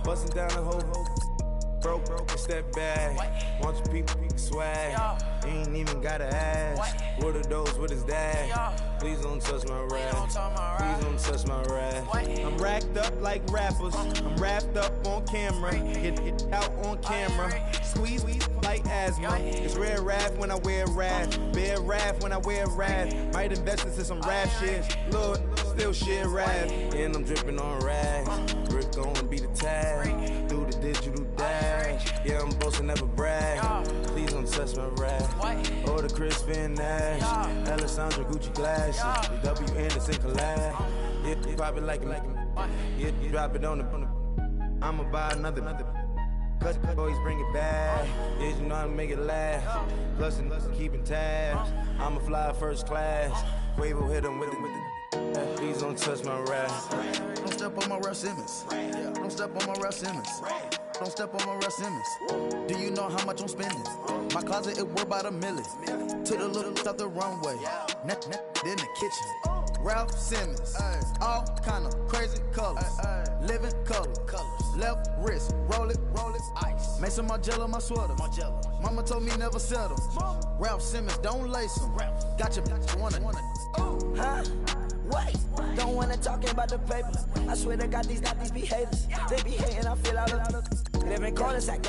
bustin' down the whole broke and step back. Want your people swag, you ain't even gotta ask. What are those, what is that? Please don't touch my rap, please don't touch my rap. I'm racked up like rappers, I'm wrapped up on camera. Get out on camera, squeeze like asthma. It's rare rap when I wear rap, bare rap when I wear rap. Might invest into some rap shit, Lord, still shit rap. And I'm dripping on rags, Rick gon' be the tag. Do the digital dash, yeah, I'm boasting, never brag. Please don't touch my rap, or the Crispin Nash, Alessandra Gucci glasses, the W Anderson collab. Yeah, you pop it like it, yeah, you drop it on the. I'ma buy another. Cut, always bring it back. Yeah, you know how to make it last. Plus and keeping tabs. I'ma fly first class. Quavo hit him with it. Please don't touch my rap. Don't step on my Russ Simmons. Don't step on my Russ Simmons. Don't step on my Russ Simmons. Do you know how much I'm spending? My closet, it worth about $1 million. To the little out the runway. Neck in the kitchen. Ralph Simmons. All kind of crazy colors. Living colors. Left wrist, roll it, ice. Mason Margiela, my sweater. Mama told me never settle. Ralph Simmons, don't lace him. Got your wanna. Huh? What? Don't wanna talking about the papers. I swear to God, these be haters. They be hating, I feel out of living cul-de-sac.